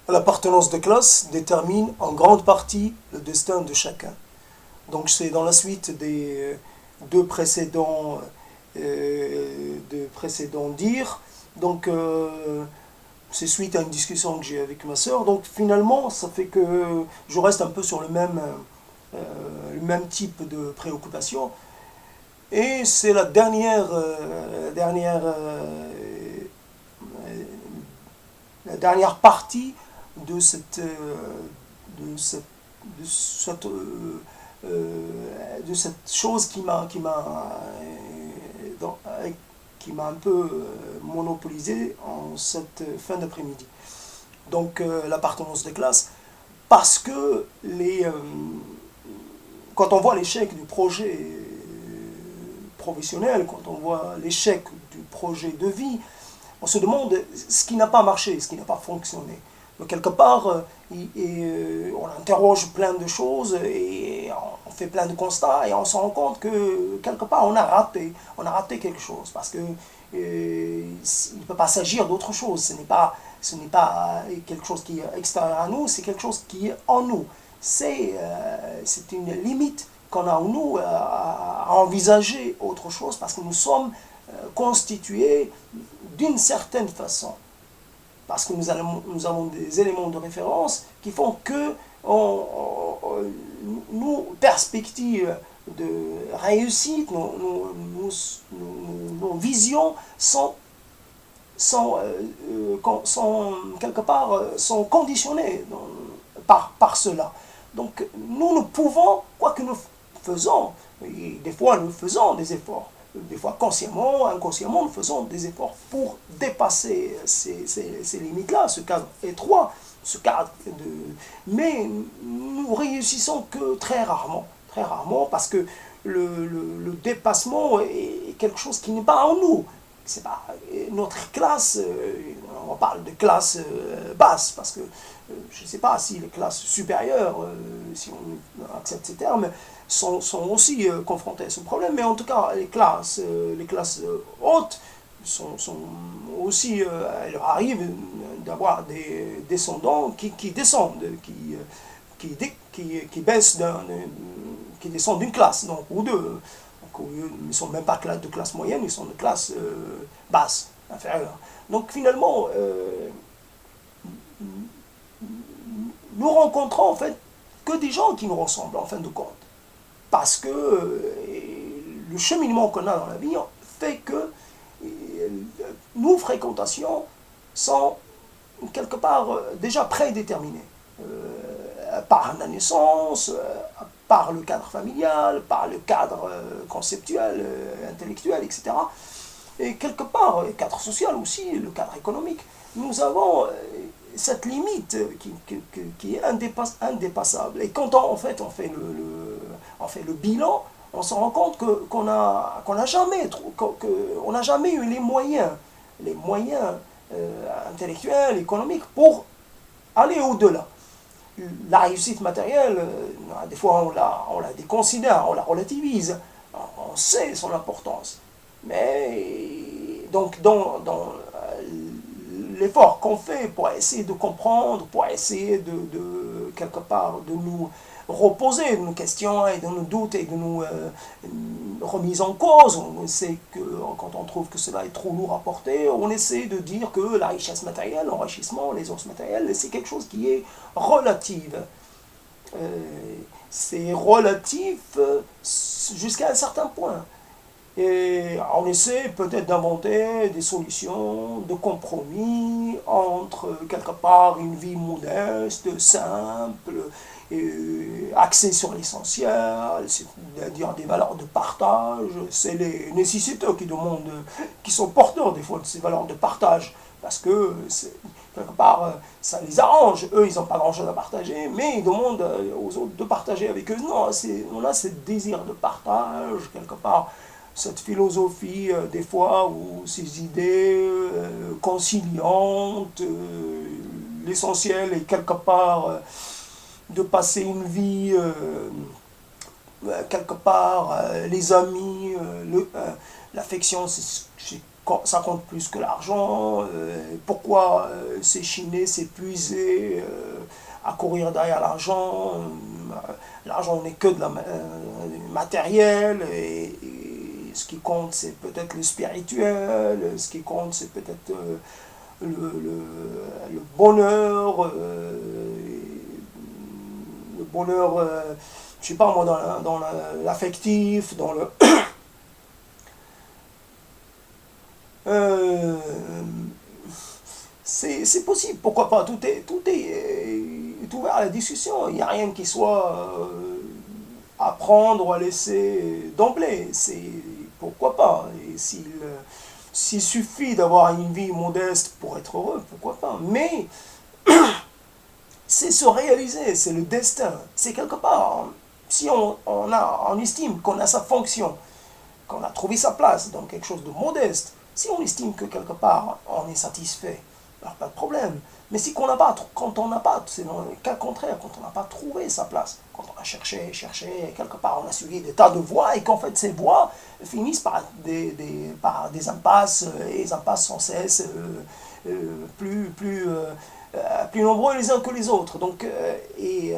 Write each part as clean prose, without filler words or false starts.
L'appartenance de classe détermine en grande partie le destin de chacun. Donc c'est dans la suite des deux précédents dires. Donc c'est suite à une discussion que j'ai avec ma sœur. Donc finalement, ça fait que je reste un peu sur le même type de préoccupation. Et c'est la dernière partie de de cette, de cette, de cette chose qui m'a un peu monopolisé en cette fin d'après-midi. Donc l'appartenance de classe, parce que quand on voit l'échec du projet professionnel, quand on voit l'échec du projet de vie, on se demande ce qui n'a pas marché, ce qui n'a pas fonctionné. Donc quelque part, on interroge plein de choses et on fait plein de constats et on se rend compte que quelque part on a raté quelque chose parce que il ne peut pas s'agir d'autre chose. Ce n'est pas quelque chose qui est extérieur à nous, c'est quelque chose qui est en nous. C'est une limite qu'on a en nous à envisager autre chose parce que nous sommes constitués d'une certaine façon. Parce que nous avons des éléments de référence qui font que nos perspectives de réussite, nos visions sont quelque part sont conditionnées par cela. Donc nous pouvons, quoi que nous faisons, et des fois nous faisons des efforts, des fois consciemment, inconsciemment, nous faisons des efforts pour dépasser ces limites-là, ce cadre étroit, mais nous réussissons que très rarement, parce que le dépassement est quelque chose qui n'est pas en nous. C'est pas notre classe, on parle de classe basse, parce que je ne sais pas si les classes supérieures, si on accepte ces termes, sont aussi confrontés à ce problème, mais en tout cas, les classes hautes sont aussi, il leur arrive d'avoir des descendants qui descendent, qui baissent, qui descendent d'une classe, donc, ou deux. Donc, ils ne sont même pas de classe moyenne, ils sont de classe basse, inférieure. Donc finalement, nous rencontrons en fait que des gens qui nous ressemblent en fin de compte. Parce que le cheminement qu'on a dans la vie fait que nos fréquentations sont quelque part déjà prédéterminées par la naissance, par le cadre familial, par le cadre conceptuel, intellectuel, etc. Et quelque part, le cadre social aussi, le cadre économique. Nous avons cette limite qui est indépassable. Et quand on fait le bilan, on se rend compte qu'on n'a jamais eu les moyens intellectuels, économiques pour aller au-delà. La réussite matérielle, des fois on la déconsidère, on la relativise, on sait son importance. Mais donc dans l'effort qu'on fait pour essayer de comprendre, pour essayer de quelque part de nous reposer de nos questions et de nos doutes et de nos remises en cause. On essaie que, quand on trouve que cela est trop lourd à porter, on essaie de dire que la richesse matérielle, l'enrichissement, les ressources matérielles, c'est quelque chose qui est relative. C'est relatif jusqu'à un certain point. Et on essaie peut-être d'inventer des solutions de compromis entre quelque part une vie modeste, simple, axée sur l'essentiel, c'est-à-dire des valeurs de partage. C'est les nécessiteux qui sont porteurs des fois de ces valeurs de partage, parce que quelque part ça les arrange. Eux, ils n'ont pas grand-chose à partager, mais ils demandent aux autres de partager avec eux. Non, on a ce désir de partage, quelque part cette philosophie des fois, ou ces idées conciliantes, l'essentiel est quelque part de passer une vie quelque part, les amis, l'affection, ça compte plus que l'argent. Pourquoi s'échiner, s'épuiser, à courir derrière l'argent. L'argent n'est que de du matériel, et ce qui compte c'est peut-être le spirituel, ce qui compte c'est peut-être le bonheur, le bonheur, je sais pas moi, dans l'affectif, dans le... Euh, c'est possible, pourquoi pas, est ouvert à la discussion, il n'y a rien qui soit à prendre ou à laisser d'emblée, pourquoi pas, et s'il suffit d'avoir une vie modeste pour être heureux, pourquoi pas, mais c'est se réaliser, c'est le destin, c'est quelque part, si on estime qu'on a sa fonction, qu'on a trouvé sa place dans quelque chose de modeste, si on estime que quelque part on est satisfait, alors pas de problème. Mais si qu'on n'a pas, quand on n'a pas, c'est dans le cas contraire, quand on n'a pas trouvé sa place, quand on a cherché, quelque part on a suivi des tas de voies et qu'en fait ces voies finissent par par des impasses, et des impasses sans cesse, plus nombreux les uns que les autres. Donc, et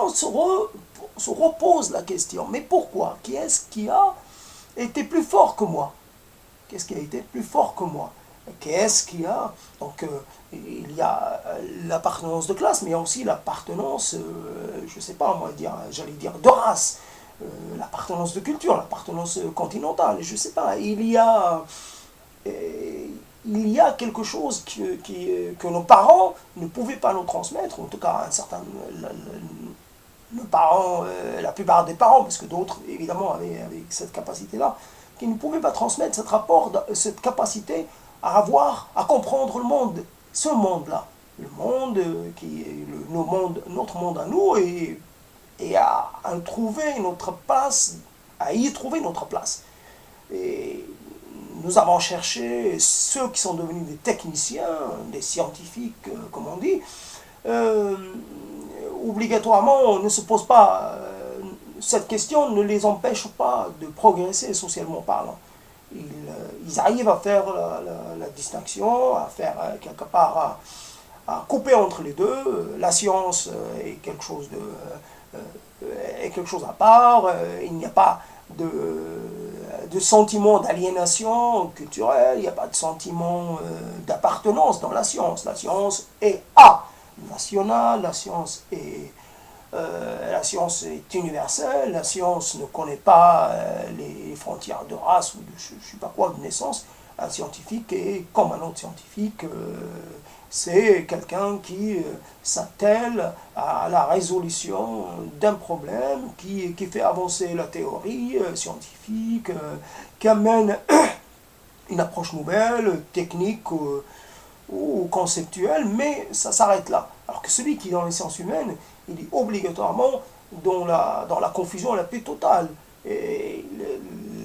on se repose la question, mais pourquoi? Qui est-ce qui a été plus fort que moi? Qu'est-ce qui a été plus fort que moi? Qu'est-ce qu'il y a? Donc, il y a l'appartenance de classe, mais il y a aussi l'appartenance, je ne sais pas, moi, j'allais dire de race, l'appartenance de culture, l'appartenance continentale, je ne sais pas. Il y a quelque chose que nos parents ne pouvaient pas nous transmettre, en tout cas, un certain, nos parents, la plupart des parents, parce que d'autres, évidemment, avaient cette capacité-là, qui ne pouvaient pas transmettre cette capacité à comprendre le monde, ce monde-là, le monde qui est notre monde à nous, et à trouver notre place, à y trouver notre place. Et nous avons cherché ceux qui sont devenus des techniciens, des scientifiques, comme on dit, obligatoirement, on ne se pose pas, cette question ne les empêche pas de progresser socialement parlant. Ils arrivent à faire la distinction, à faire quelque part, à couper entre les deux. La science est quelque chose à part. Il n'y a pas de sentiment d'aliénation culturelle, il n'y a pas de sentiment d'appartenance dans la science. La science est nationale, la science est universelle, la science ne connaît pas les frontières de race ou de je ne sais pas quoi, de naissance. Un scientifique est comme un autre scientifique, c'est quelqu'un qui s'attelle à la résolution d'un problème, qui fait avancer la théorie scientifique, qui amène une approche nouvelle, technique ou conceptuelle, mais ça s'arrête là. Alors que celui qui est dans les sciences humaines, il est obligatoirement dans la confusion la plus totale.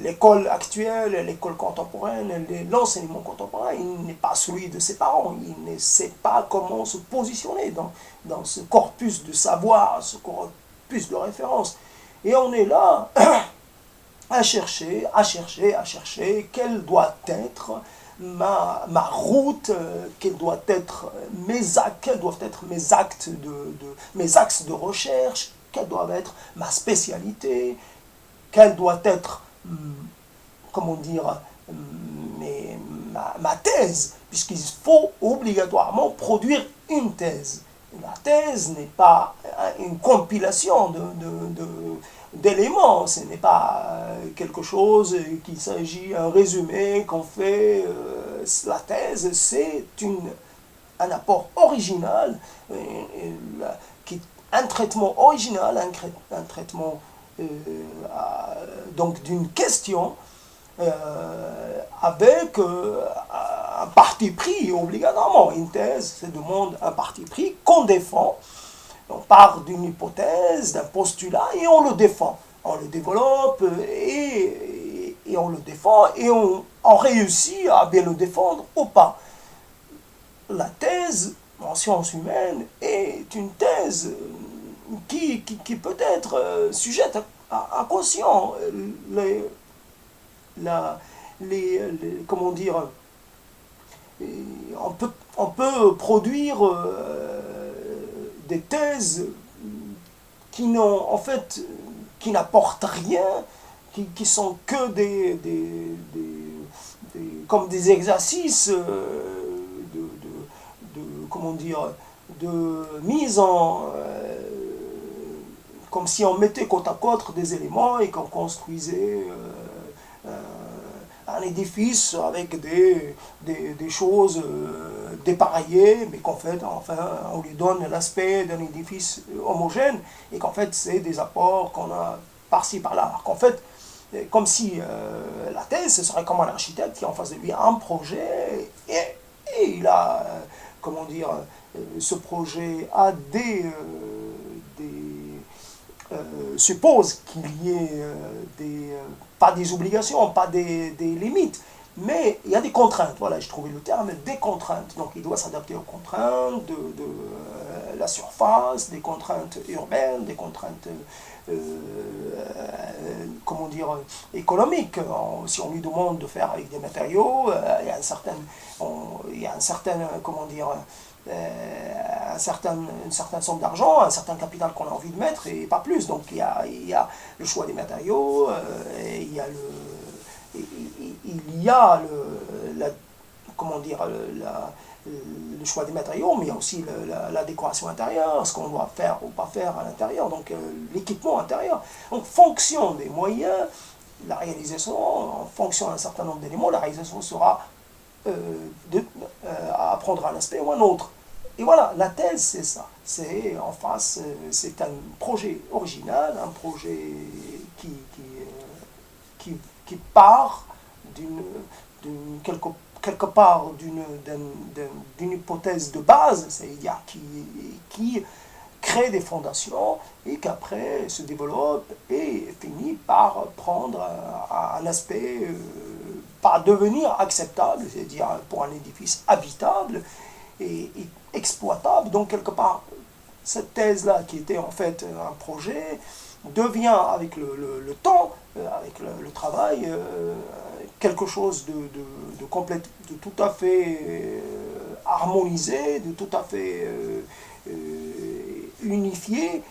L'école actuelle, l'école contemporaine, l'enseignement contemporain, il n'est pas celui de ses parents. Il ne sait pas comment se positionner dans ce corpus de savoir, ce corpus de référence. Et on est là à chercher quelle doit être ma route, quels doivent être mes actes mes axes de recherche, quelle doit être ma spécialité, quelle doit être, comment dire, ma thèse, puisqu'il faut obligatoirement produire une thèse. La thèse n'est pas une compilation d'éléments, ce n'est pas quelque chose qu'il s'agit, un résumé qu'on fait. La thèse, c'est un apport original, un traitement original, un traitement donc d'une question avec un parti pris obligatoirement. Une thèse, ça demande un parti pris qu'on défend. On part d'une hypothèse, d'un postulat, et on le défend. On le développe et on le défend, et on réussit à bien le défendre ou pas. La thèse en sciences humaines est une thèse qui peut être sujette à caution. Comment dire, on peut produire des thèses qui n'ont en fait qui n'apportent rien, qui sont que comme des exercices comment dire, de mise en comme si on mettait côte à côte des éléments et qu'on construisait un édifice avec des choses dépareillées, mais qu'en fait, enfin, on lui donne l'aspect d'un édifice homogène, et qu'en fait, c'est des apports qu'on a par-ci, par-là. Alors qu'en fait, comme si la thèse, ce serait comme un architecte qui a en face de lui un projet, et il a, comment dire, ce projet a suppose qu'il y ait pas des obligations, pas des limites, mais il y a des contraintes, voilà, je trouvais le terme, des contraintes. Donc il doit s'adapter aux contraintes de la surface, des contraintes urbaines, des contraintes, comment dire, économiques. Si on lui demande de faire avec des matériaux, il y a un certain, comment dire, une certaine somme d'argent, un certain capital qu'on a envie de mettre et pas plus. Donc il y a le choix des matériaux, il y a comment dire, le choix des matériaux, mais il y a aussi la décoration intérieure, ce qu'on doit faire ou pas faire à l'intérieur, donc l'équipement intérieur. Donc fonction des moyens, la réalisation, en fonction d'un certain nombre d'éléments, la réalisation sera à prendre un aspect ou un autre. Et voilà, la thèse, c'est ça. C'est en face, c'est un projet original, un projet qui part quelque part d'une hypothèse de base, c'est-à-dire qui crée des fondations et qu'après se développe et finit par prendre un aspect, par devenir acceptable, c'est-à-dire pour un édifice habitable et exploitable. Donc quelque part, cette thèse-là, qui était en fait un projet, devient avec le temps, avec le travail, quelque chose de tout à fait harmonisé, de tout à fait unifié,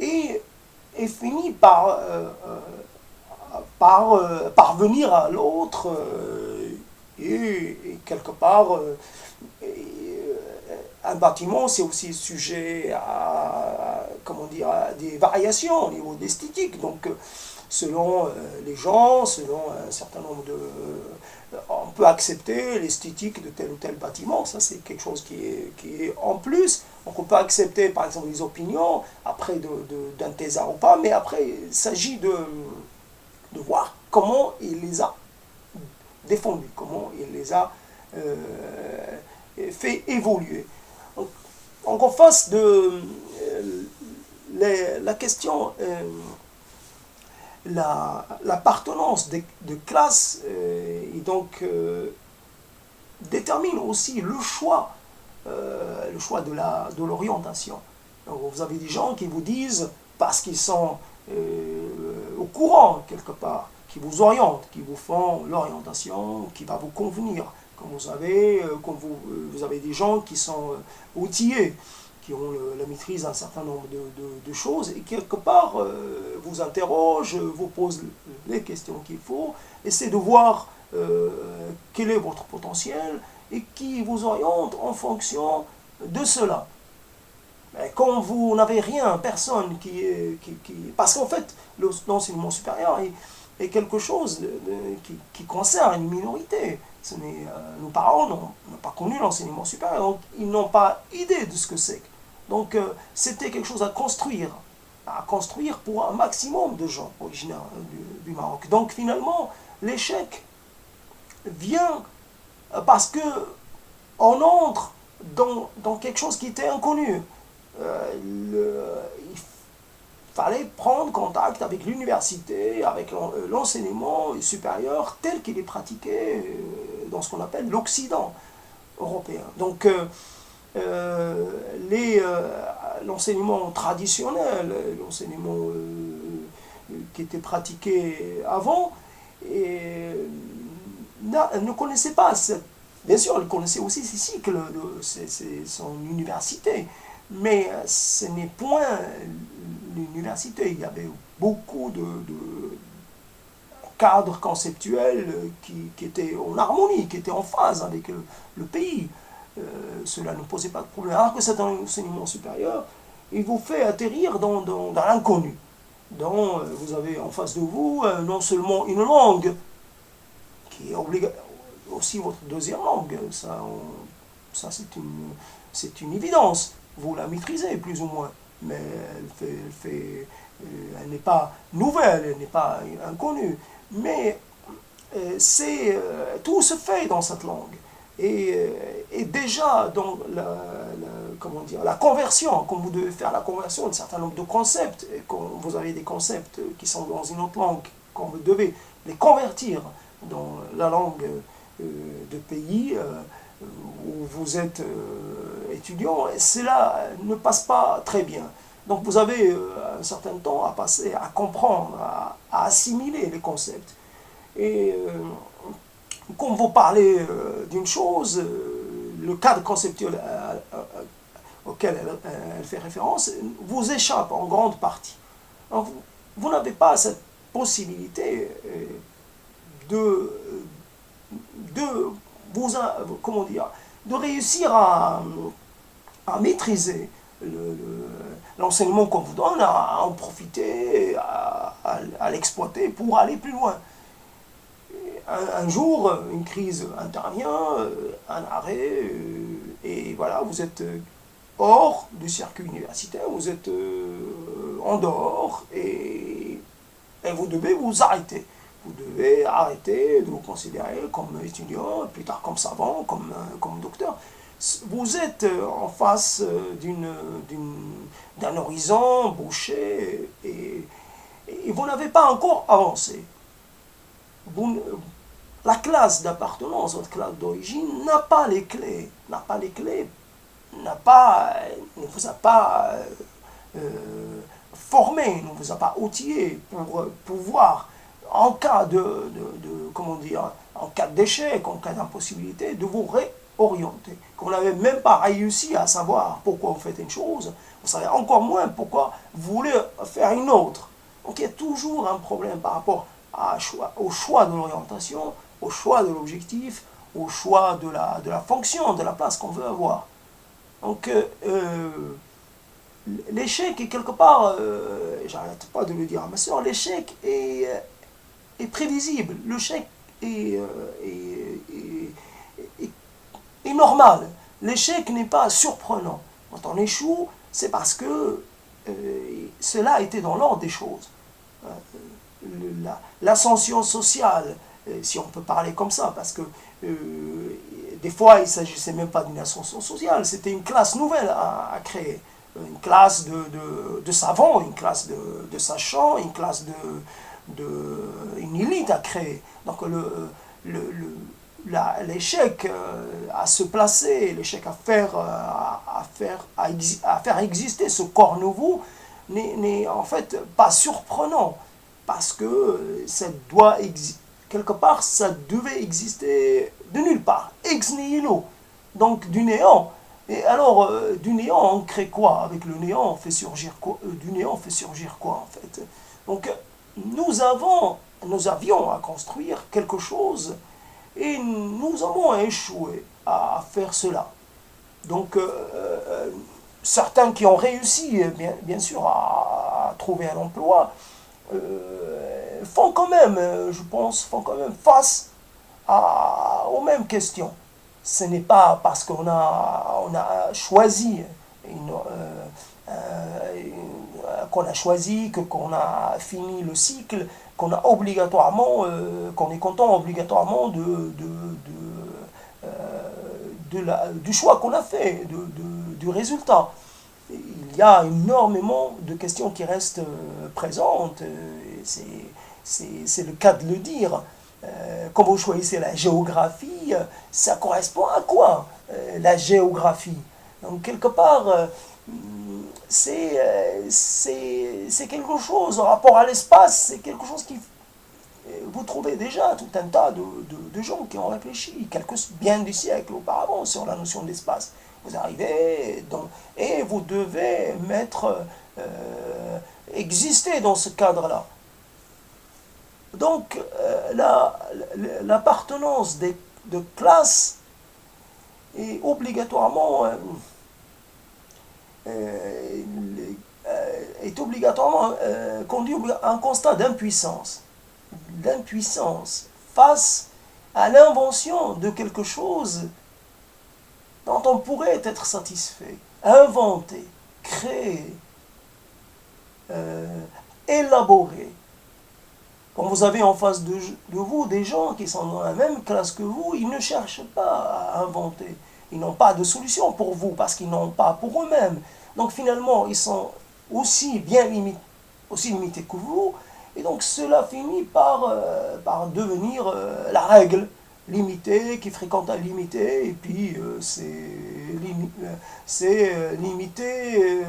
et finit par parvenir à l'autre, et quelque part, un bâtiment, c'est aussi sujet comment dire, à des variations au niveau de l'esthétique. Donc, selon les gens, selon un certain nombre de... on peut accepter l'esthétique de tel ou tel bâtiment, ça c'est quelque chose qui est en plus. Donc on peut accepter par exemple les opinions, après d'un thésard ou pas, mais après il s'agit de voir comment il les a défendus, comment il les a fait évoluer. Donc en face de la question, l'appartenance de classe, et donc détermine aussi le choix de l'orientation. Vous avez des gens qui vous disent, parce qu'ils sont au courant quelque part, qui vous orientent, qui vous font l'orientation qui va vous convenir. Comme vous avez, vous avez des gens qui sont outillés, qui ont la maîtrise d'un certain nombre de choses, et quelque part vous interrogent, vous posent les questions qu'il faut, essaient de voir quel est votre potentiel, et qui vous oriente en fonction de cela. Mais quand vous n'avez rien, personne parce qu'en fait, l'enseignement supérieur est quelque chose qui concerne une minorité. Nos parents n'ont pas connu l'enseignement supérieur, donc ils n'ont pas idée de ce que c'est. Donc c'était quelque chose à construire pour un maximum de gens originaires du Maroc. Donc finalement, l'échec vient parce que on entre dans quelque chose qui était inconnu. Il fallait prendre contact avec l'université, avec l'enseignement supérieur tel qu'il est pratiqué dans ce qu'on appelle l'Occident européen. Donc l'enseignement traditionnel, l'enseignement qui était pratiqué avant, ne connaissait pas Bien sûr, elle connaissait aussi ses cycles, son université, mais ce n'est point l'université. Il y avait beaucoup de cadres conceptuels qui étaient en harmonie, qui étaient en phase avec le pays. Cela ne posait pas de problème. Alors que cet enseignement supérieur, il vous fait atterrir dans l'inconnu. Vous avez en face de vous non seulement une langue qui est aussi votre deuxième langue, ça c'est une évidence, vous la maîtrisez plus ou moins, mais elle n'est pas nouvelle, elle n'est pas inconnue, mais tout se fait dans cette langue. Et déjà dans comment dire, la conversion, quand vous devez faire la conversion d'un certain nombre de concepts, et quand vous avez des concepts qui sont dans une autre langue, quand vous devez les convertir dans la langue de pays où vous êtes étudiant, et cela ne passe pas très bien. Donc vous avez un certain temps à passer à comprendre, à assimiler les concepts. Et quand vous parlez d'une chose, le cadre conceptuel auquel elle fait référence vous échappe en grande partie. Donc, vous n'avez pas cette possibilité de vous, comment dire, de réussir à maîtriser l'enseignement qu'on vous donne, à en profiter, à l'exploiter pour aller plus loin. Un jour, une crise intervient, un arrêt, et voilà, vous êtes hors du circuit universitaire, vous êtes en dehors, et vous devez vous arrêter. Vous devez arrêter de vous considérer comme étudiant, plus tard comme savant, comme docteur. Vous êtes en face d'un horizon bouché, et vous n'avez pas encore avancé. La classe d'appartenance, votre classe d'origine, n'a pas les clés, ne vous a pas formé, ne vous a pas outillé pour pouvoir, en cas comment dire, en cas d'échec, en cas d'impossibilité, de vous réorienter. Quand vous n'avez même pas réussi à savoir pourquoi vous faites une chose, vous savez encore moins pourquoi vous voulez faire une autre. Donc il y a toujours un problème par rapport au choix de l'orientation, au choix de l'objectif, au choix de la fonction, de la place qu'on veut avoir. Donc, l'échec est quelque part, j'arrête pas de le dire à ma soeur, l'échec est prévisible, l'échec est normal. L'échec n'est pas surprenant. Quand on échoue, c'est parce que cela était dans l'ordre des choses. L'ascension sociale, si on peut parler comme ça, parce que des fois il ne s'agissait même pas d'une ascension sociale, c'était une classe nouvelle à créer, une classe de savants, une classe de sachants, une classe une élite à créer. Donc l'échec à se placer, l'échec à faire exister ce corps nouveau n'est en fait pas surprenant, parce que ça doit quelque part, ça devait exister de nulle part, ex nihilo, donc du néant. Et alors, du néant, on crée quoi? Avec le néant, on fait surgir quoi? Du néant, on fait surgir quoi, en fait? Donc, nous avions à construire quelque chose, et nous avons échoué à faire cela. Donc, certains qui ont réussi, bien sûr, à trouver un emploi, font quand même, je pense, face aux mêmes questions. Ce n'est pas parce qu'on a choisi qu'on a fini le cycle, qu'on a obligatoirement, qu'on est content obligatoirement du choix qu'on a fait, du résultat. Il y a énormément de questions qui restent présentes, c'est le cas de le dire. Quand vous choisissez la géographie, ça correspond à quoi, la géographie? Donc quelque part, c'est quelque chose, en rapport à l'espace, c'est quelque chose vous trouvez déjà tout un tas de gens qui ont réfléchi bien des siècles auparavant sur la notion d'espace. Vous arrivez et vous devez exister dans ce cadre-là. Donc, l'appartenance de classe est obligatoirement conduit à un constat d'impuissance face à l'invention de quelque chose dont on pourrait être satisfait, inventer, créer, élaborer. Quand vous avez en face de vous des gens qui sont dans la même classe que vous, ils ne cherchent pas à inventer. Ils n'ont pas de solution pour vous parce qu'ils n'ont pas pour eux-mêmes. Donc finalement, ils sont aussi limités que vous. Et donc cela finit par devenir la règle. Limité, qui fréquente un limité, et puis limité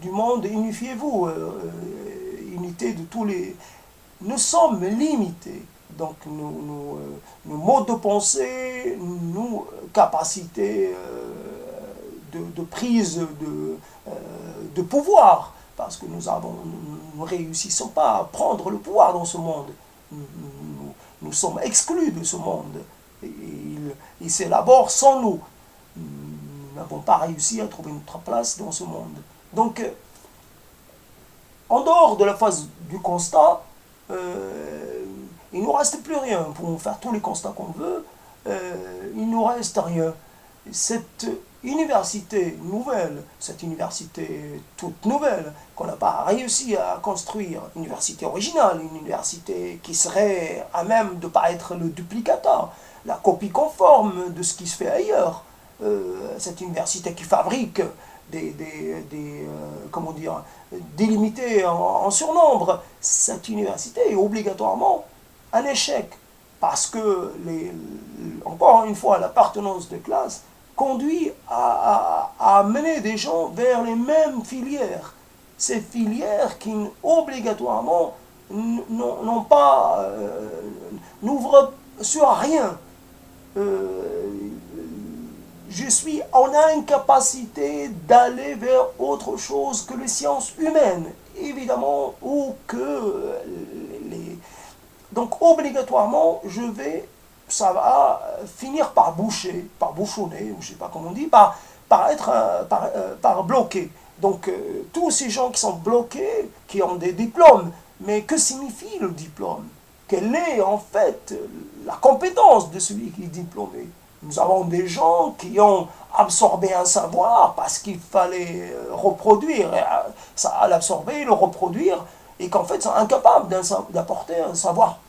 du monde, unifiez-vous. Unité de tous les... Nous sommes limités. Donc nos modes de pensée, nos capacités de prise de pouvoir, parce que nous ne réussissons pas à prendre le pouvoir dans ce monde. Nous sommes exclus de ce monde. Il s'élabore sans nous. Nous n'avons pas réussi à trouver notre place dans ce monde. Donc, en dehors de la phase du constat, il ne nous reste plus rien. Nous pouvons faire tous les constats qu'on veut, il ne nous reste rien. Cette université nouvelle, cette université toute nouvelle, qu'on n'a pas réussi à construire, une université originale, une université qui serait à même de ne pas être le duplicata, la copie conforme de ce qui se fait ailleurs, cette université qui fabrique comment dire, délimités en surnombre, cette université est obligatoirement un échec. Parce que, encore une fois, l'appartenance de classe conduit à mener des gens vers les mêmes filières. Ces filières qui, obligatoirement, n'ouvrent sur rien. Je suis en incapacité d'aller vers autre chose que les sciences humaines, évidemment, ou que donc obligatoirement, ça va finir par bouchonner, ou je ne sais pas comment on dit, par bloquer. Donc tous ces gens qui sont bloqués, qui ont des diplômes, mais que signifie le diplôme? Quelle est en fait la compétence de celui qui est diplômé? Nous avons des gens qui ont absorbé un savoir parce qu'il fallait reproduire, ça à l'absorber, le reproduire, et qu'en fait sont incapables d'apporter un savoir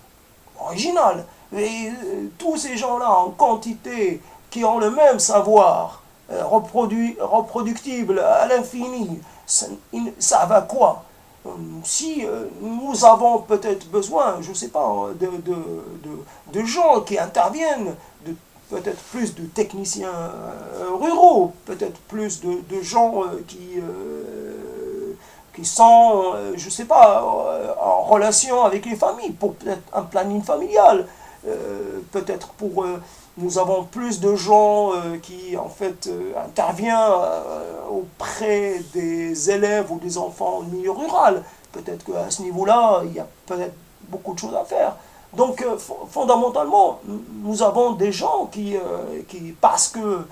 original. Et tous ces gens-là en quantité qui ont le même savoir reproductible à l'infini, ça va quoi? Si nous avons peut-être besoin, je ne sais pas, de gens qui interviennent, peut-être plus de techniciens ruraux, peut-être plus de gens qui sont, je ne sais pas, en relation avec les familles, pour peut-être un planning familial, peut-être pour... nous avons plus de gens qui, en fait, interviennent auprès des élèves ou des enfants au milieu rural. Peut-être qu'à ce niveau-là, il y a peut-être beaucoup de choses à faire. Donc, fondamentalement, nous avons des gens qui parce que,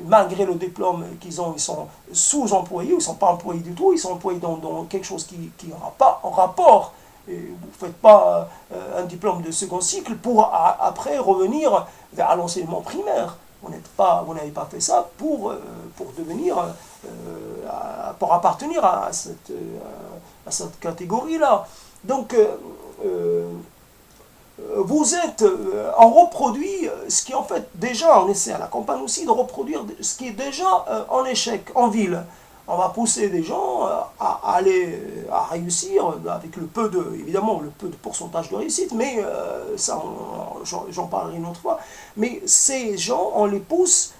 malgré le diplôme qu'ils ont, ils sont sous-employés, ils ne sont pas employés du tout, ils sont employés dans quelque chose qui n'aura pas en rapport. Et vous ne faites pas un diplôme de second cycle pour après revenir vers l'enseignement primaire. Vous n'avez pas fait ça pour devenir, pour appartenir à cette catégorie-là. Donc, vous êtes, on reproduit ce qui en fait déjà, on essaie à la campagne aussi de reproduire ce qui est déjà en échec, en ville. On va pousser des gens à réussir avec évidemment le peu de pourcentage de réussite, mais ça j'en parlerai une autre fois. Mais ces gens, on les pousse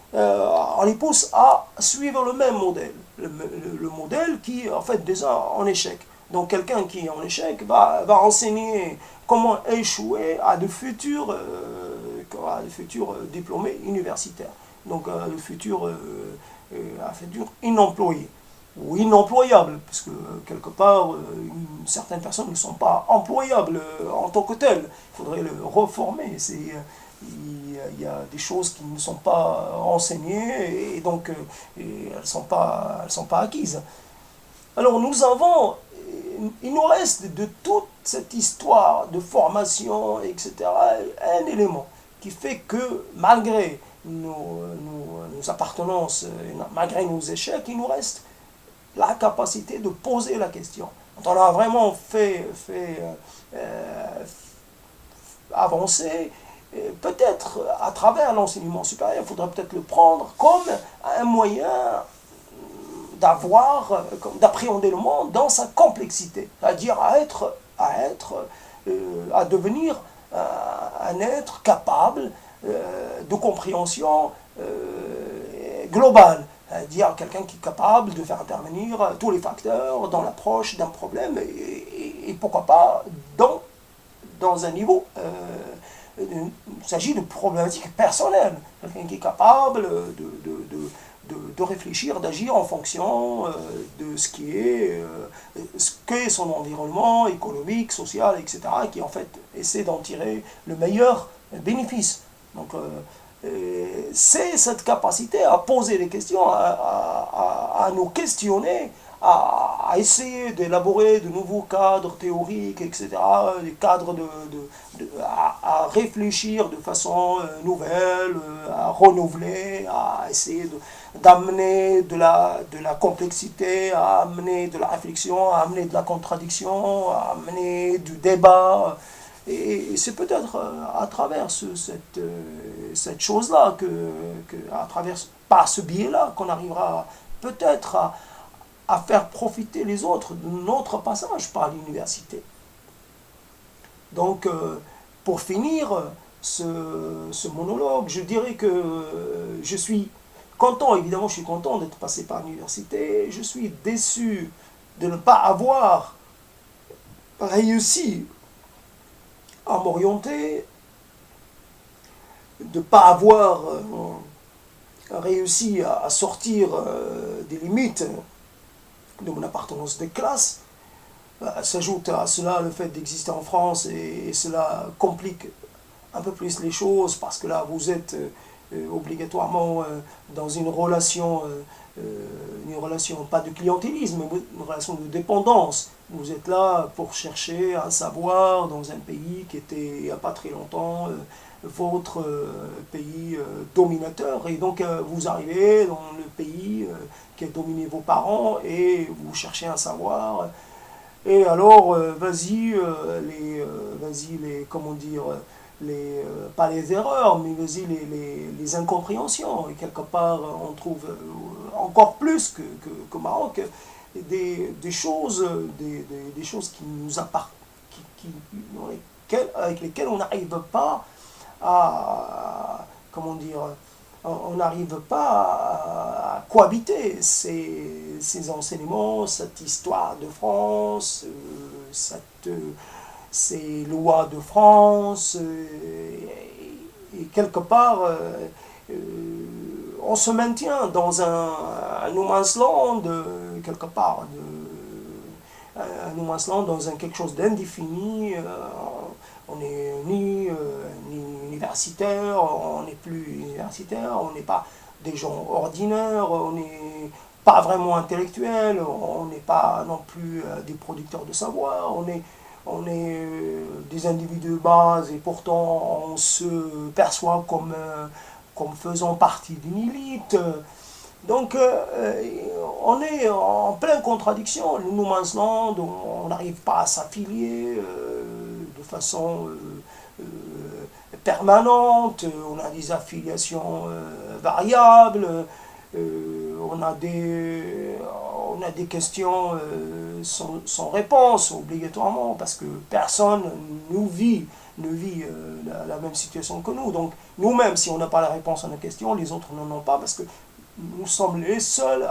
à suivre le même modèle, le modèle qui est en fait déjà en échec. Donc quelqu'un qui est en échec va enseigner comment échouer à de futurs diplômés universitaires. Donc de futurs inemployés ou inemployables, parce que quelque part, certaines personnes ne sont pas employables en tant que telles. Il faudrait le reformer. Il y a des choses qui ne sont pas enseignées et donc elles ne sont pas acquises. Alors il nous reste de toute cette histoire de formation, etc., un élément qui fait que malgré nos appartenances, malgré nos échecs, il nous reste la capacité de poser la question. Quand on a vraiment fait avancer, peut-être à travers l'enseignement supérieur, il faudrait peut-être le prendre comme un moyen d'appréhender le monde dans sa complexité, c'est-à-dire à devenir un être capable de compréhension globale, c'est-à-dire quelqu'un qui est capable de faire intervenir tous les facteurs dans l'approche d'un problème et pourquoi pas dans un niveau. Il s'agit de problématiques personnelles, quelqu'un qui est capable de réfléchir, d'agir en fonction de ce qu'est son environnement économique, social, etc., qui en fait essaie d'en tirer le meilleur bénéfice. Donc c'est cette capacité à poser des questions, à nous questionner, à essayer d'élaborer de nouveaux cadres théoriques, etc., des cadres à réfléchir de façon nouvelle, à renouveler, à essayer d'amener de la complexité, à amener de la réflexion, à amener de la contradiction, à amener du débat. Et c'est peut-être à travers cette chose-là, par ce biais-là, qu'on arrivera peut-être à faire profiter les autres de notre passage par l'université. Donc, pour finir ce monologue, je dirais que je suis content, évidemment je suis content d'être passé par l'université, je suis déçu de ne pas avoir réussi à m'orienter, de ne pas avoir réussi à sortir des limites de mon appartenance de classe. S'ajoute à cela le fait d'exister en France et cela complique un peu plus les choses parce que là vous êtes obligatoirement dans une relation pas de clientélisme, mais une relation de dépendance. Vous êtes là pour chercher à savoir dans un pays qui était il n'y a pas très longtemps votre pays dominateur, et donc vous arrivez dans le pays qui a dominé vos parents et vous cherchez à savoir. Et alors, vas-y, comment dire, pas les erreurs, mais vas-y, les incompréhensions. Et quelque part, on trouve encore plus qu'au Maroc des choses qui nous appartiennent, avec lesquelles on n'arrive pas comment dire, on n'arrive pas à cohabiter ces enseignements, cette histoire de France, ces lois de France, et quelque part, on se maintient dans un no man's land, quelque part, un no man's land dans quelque chose d'indéfini. On n'est ni universitaire, on n'est plus universitaire, on n'est pas des gens ordinaires, on n'est pas vraiment intellectuels, on n'est pas non plus des producteurs de savoir, on est des individus de base et pourtant on se perçoit comme faisant partie d'une élite. Donc on est en pleine contradiction, le no man's land, on n'arrive pas à s'affilier de façon permanente, on a des affiliations variables, on a des questions sans réponse obligatoirement parce que personne ne vit la même situation que nous. Donc nous-mêmes, si on n'a pas la réponse à nos questions, les autres n'en ont pas parce que nous sommes les seuls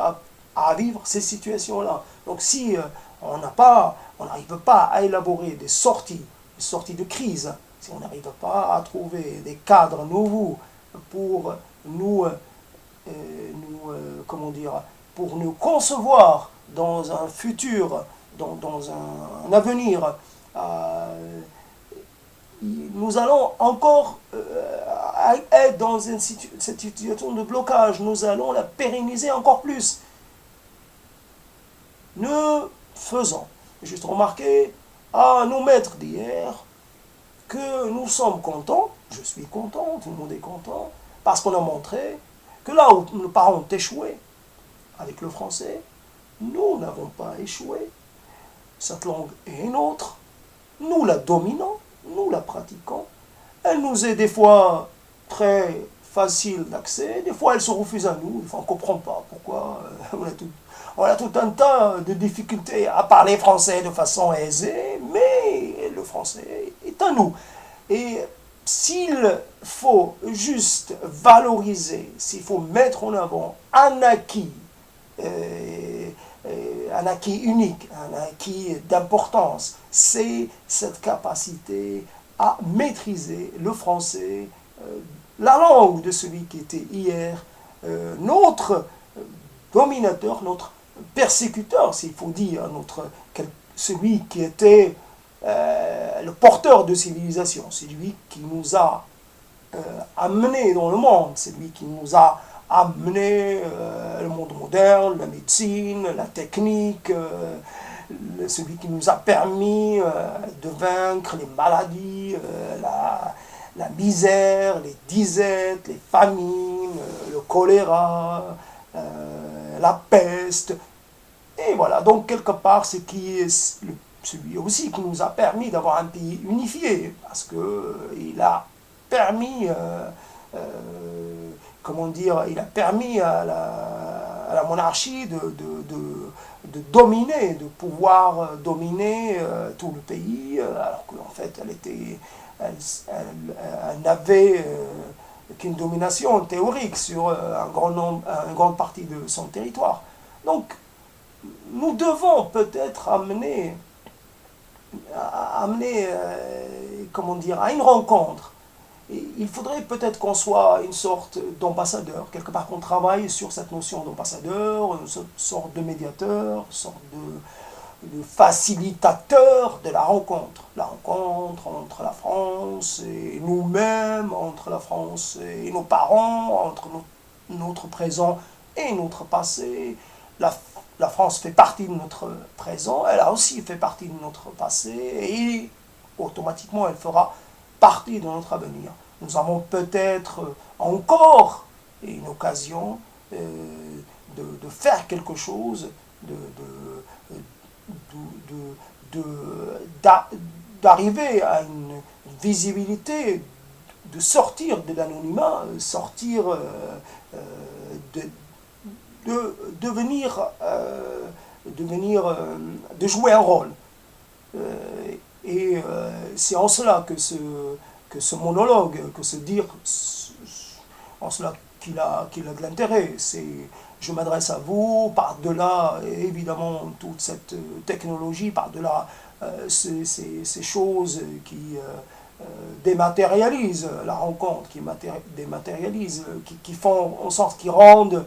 à vivre ces situations-là. Donc si on n'arrive pas à élaborer des sorties de crise, si on n'arrive pas à trouver des cadres nouveaux pour comment dire, pour nous concevoir dans un futur, dans un avenir, nous allons encore être dans cette situation de blocage, nous allons la pérenniser encore plus. Nous faisons juste remarquer à nos maîtres d'hier que nous sommes contents, je suis content, tout le monde est content, parce qu'on a montré que là où nos parents ont échoué avec le français, nous n'avons pas échoué. Cette langue est une autre, nous la dominons, nous la pratiquons. Elle nous est des fois très facile d'accès, des fois elle se refuse à nous, des fois on ne comprend pas pourquoi on a tout un tas de difficultés à parler français de façon aisée, mais le français est à nous. Et s'il faut juste valoriser, s'il faut mettre en avant un acquis unique, un acquis d'importance, c'est cette capacité à maîtriser le français, la langue de celui qui était hier, notre dominateur, notre persécuteur, s'il faut dire, celui qui était le porteur de civilisation, c'est lui qui nous a amenés dans le monde, c'est lui qui nous a amené le monde moderne, la médecine, la technique, celui qui nous a permis de vaincre les maladies, la misère, les disettes, les famines, le choléra, la peste. Et voilà, donc quelque part, c'est celui aussi qui nous a permis d'avoir un pays unifié, parce qu'il a permis, comment dire, il a permis à la monarchie de dominer, de pouvoir dominer tout le pays, alors qu'en fait, elle n'avait qu'une domination théorique sur une grande partie de son territoire. Donc, nous devons peut-être amener comment dire, à une rencontre. Et il faudrait peut-être qu'on soit une sorte d'ambassadeur, quelque part qu'on travaille sur cette notion d'ambassadeur, une sorte de médiateur, une sorte de facilitateur de la rencontre entre la France et nous-mêmes, entre la France et nos parents, entre notre présent et notre passé. La France fait partie de notre présent, elle a aussi fait partie de notre passé, et automatiquement elle fera partie de notre avenir. Nous avons peut-être encore une occasion de faire quelque chose, d'arriver à une visibilité, de sortir de l'anonymat, sortir de jouer un rôle. C'est en cela que ce monologue, que se dire, en cela qu'il a de l'intérêt. Je m'adresse à vous, par-delà, évidemment, toute cette technologie, par-delà ces choses qui dématérialisent la rencontre, qui dématérialisent, qui font en sorte, qui rendent,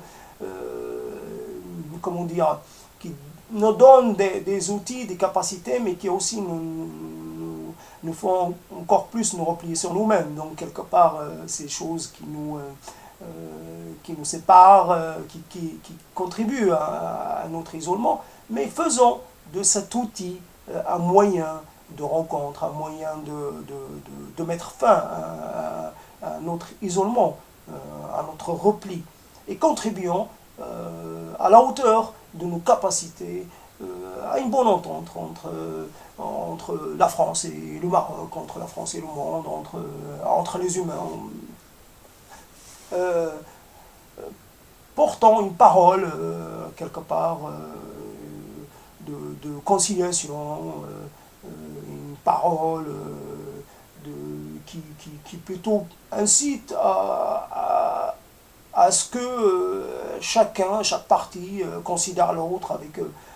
comment dire, qui nous donnent des outils, des capacités, mais qui aussi nous font encore plus nous replier sur nous-mêmes. Donc, quelque part, ces choses qui nous séparent, qui contribuent à notre isolement, mais faisons de cet outil un moyen de rencontre, un moyen de mettre fin à notre isolement, à notre repli, et contribuons à la hauteur de nos capacités à une bonne entente entre la France et le Maroc, entre la France et le monde, entre les humains. Portant une parole, quelque part, de conciliation, une parole qui plutôt incite à à ce que chacun, chaque parti considère l'autre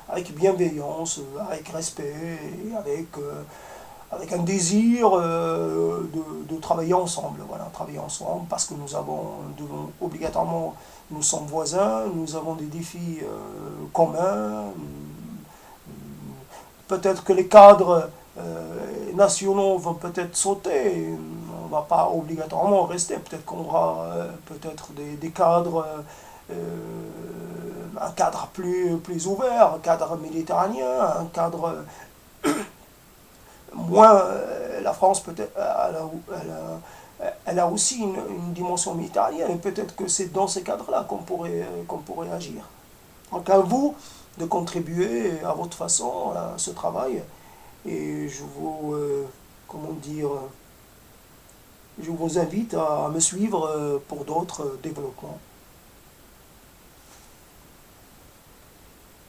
avec bienveillance, avec respect, et avec un désir de travailler ensemble. Voilà, travailler ensemble parce que nous devons obligatoirement, nous sommes voisins, nous avons des défis communs. Peut-être que les cadres nationaux vont peut-être sauter. On ne va pas obligatoirement rester. Peut-être qu'on aura peut-être des cadres, un cadre plus ouvert, un cadre méditerranéen, un cadre moins. La France, peut-être, elle a aussi une dimension méditerranéenne. Et peut-être que c'est dans ces cadres-là qu'on pourrait agir. Donc à vous de contribuer à votre façon à ce travail. Et comment dire, je vous invite à me suivre pour d'autres développements.